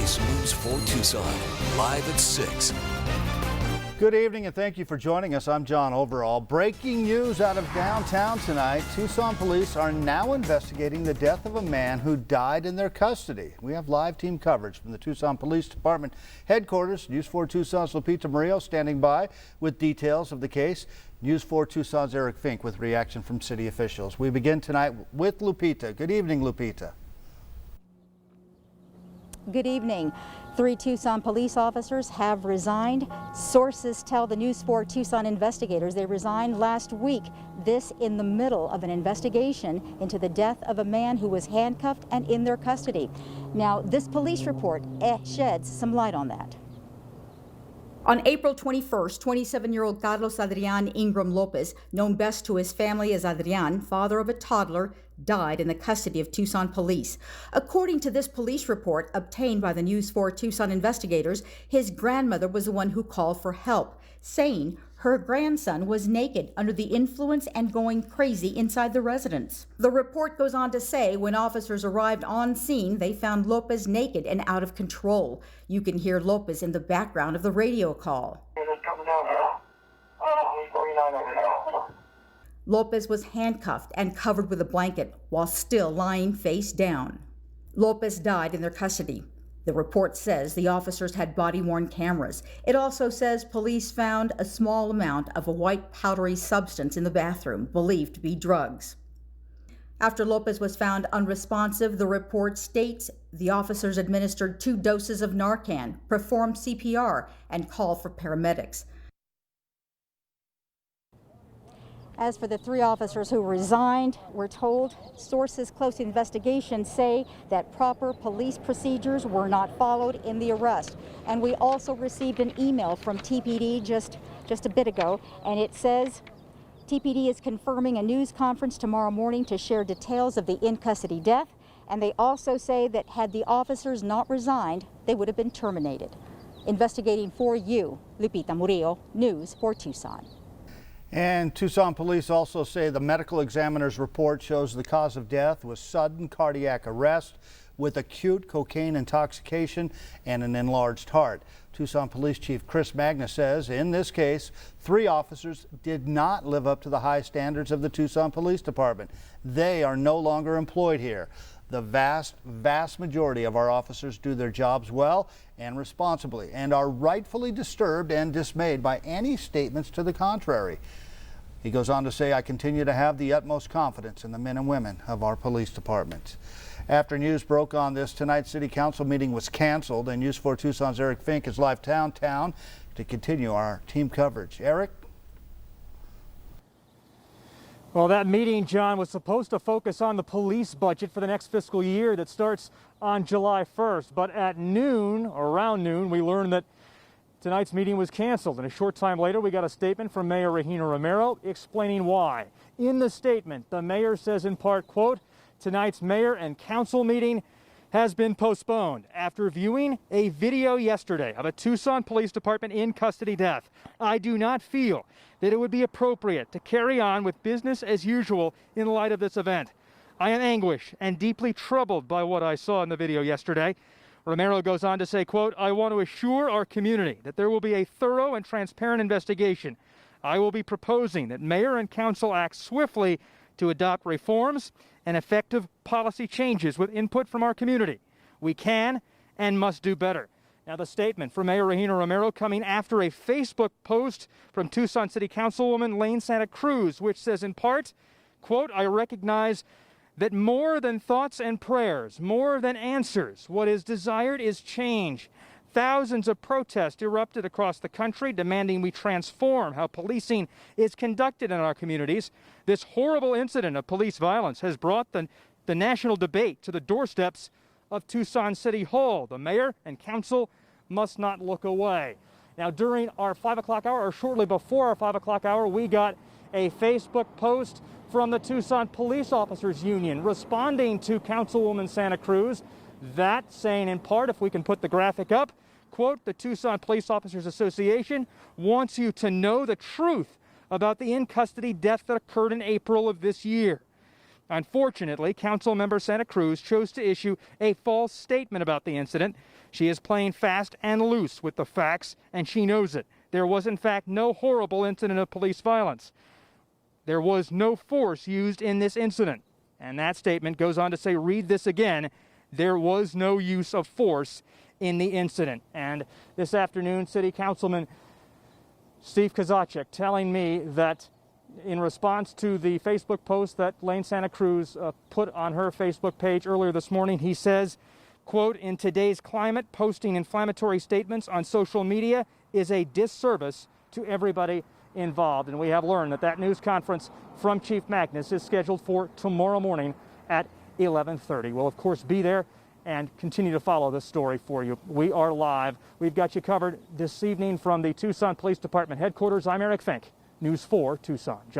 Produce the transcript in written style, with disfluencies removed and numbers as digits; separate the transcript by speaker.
Speaker 1: is News 4 Tucson, live at 6.
Speaker 2: Good evening and thank you for joining us. I'm John Overall. Breaking news out of downtown tonight. Tucson police are now investigating the death of a man who died in their custody. We have live team coverage from the Tucson Police Department headquarters. News 4 Tucson's Lupita Murillo standing by with details of the case. News 4 Tucson's Eric Fink with reaction from city officials. We begin tonight with Lupita. Good evening, Lupita.
Speaker 3: Good evening. 3 Tucson police officers have resigned. Sources tell the News 4 Tucson investigators they resigned last week. This in the middle of an investigation into the death of a man who was handcuffed and in their custody. Now, this police report sheds some light on that.
Speaker 4: On April 21st, 27-year-old Carlos Adrian Ingram Lopez, known best to his family as Adrian, father of a toddler, died in the custody of Tucson police. According to this police report obtained by the News 4 Tucson investigators, his grandmother was the one who called for help, saying her grandson was naked under the influence and going crazy inside the residence. The report goes on to say when officers arrived on scene, they found Lopez naked and out of control. You can hear Lopez in the background of the radio call. Lopez was handcuffed and covered with a blanket while still lying face down. Lopez died in their custody. The report says the officers had body-worn cameras. It also says police found a small amount of a white powdery substance in the bathroom, believed to be drugs. After Lopez was found unresponsive, the report states the officers administered 2 doses of Narcan, performed CPR, and called for paramedics.
Speaker 3: As for the 3 officers who resigned, we're told sources close to the investigation say that proper police procedures were not followed in the arrest. And we also received an email from TPD just a bit ago, and it says TPD is confirming a news conference tomorrow morning to share details of the in-custody death. And they also say that had the officers not resigned, they would have been terminated. Investigating for you, Lupita Murillo, News 4 Tucson.
Speaker 2: And Tucson police also say the medical examiner's report shows the cause of death was sudden cardiac arrest with acute cocaine intoxication and an enlarged heart. Tucson Police Chief Chris Magna says in this case, 3 officers did not live up to the high standards of the Tucson Police Department. They are no longer employed here. The vast majority of our officers do their jobs well and responsibly and are rightfully disturbed and dismayed by any statements to the contrary. He goes on to say, I continue to have the utmost confidence in the men and women of our police department. After news broke on this, tonight's city council meeting was canceled, and News 4 Tucson's Eric Fink is live downtown to continue our team coverage. Eric?
Speaker 5: Well, that meeting, John, was supposed to focus on the police budget for the next fiscal year that starts on July 1st. But at noon, or around noon, we learned that tonight's meeting was canceled. And a short time later, we got a statement from Mayor Regina Romero explaining why. In the statement, the mayor says in part, quote, tonight's mayor and council meeting has been postponed after viewing a video yesterday of a Tucson Police Department in custody death. I do not feel that it would be appropriate to carry on with business as usual in light of this event. I am anguished and deeply troubled by what I saw in the video yesterday. Romero goes on to say, quote, I want to assure our community that there will be a thorough and transparent investigation. I will be proposing that mayor and council act swiftly to adopt reforms and effective policy changes with input from our community. We can and must do better. Now, the statement from Mayor Regina Romero coming after a Facebook post from Tucson City Councilwoman Lane Santa Cruz, which says in part, quote, I recognize that more than thoughts and prayers, more than answers, what is desired is change. Thousands of protests erupted across the country demanding we transform how policing is conducted in our communities. This horrible incident of police violence has brought the national debate to the doorsteps of Tucson City Hall. The mayor and council must not look away. Now, during our 5 o'clock hour, or shortly before our 5 o'clock hour, we got a Facebook post from the Tucson Police Officers Union responding to Councilwoman Santa Cruz. That saying in part, if we can put the graphic up, quote, the Tucson Police Officers Association wants you to know the truth about the in-custody death that occurred in April of this year. Unfortunately, Councilmember Santa Cruz chose to issue a false statement about the incident. She is playing fast and loose with the facts, and she knows it. There was, in fact, no horrible incident of police violence. There was no force used in this incident. And that statement goes on to say, read this again, there was no use of force in the incident. And this afternoon, City Councilman Steve Kozachik telling me that in response to the Facebook post that Lane Santa Cruz put on her Facebook page earlier this morning, he says, quote, in today's climate, posting inflammatory statements on social media is a disservice to everybody involved. And we have learned that that news conference from Chief Magnus is scheduled for tomorrow morning at 11:30. We'll, of course, be there and continue to follow this story for you. We are live. We've got you covered this evening from the Tucson Police Department headquarters. I'm Eric Fink, News 4 Tucson. John.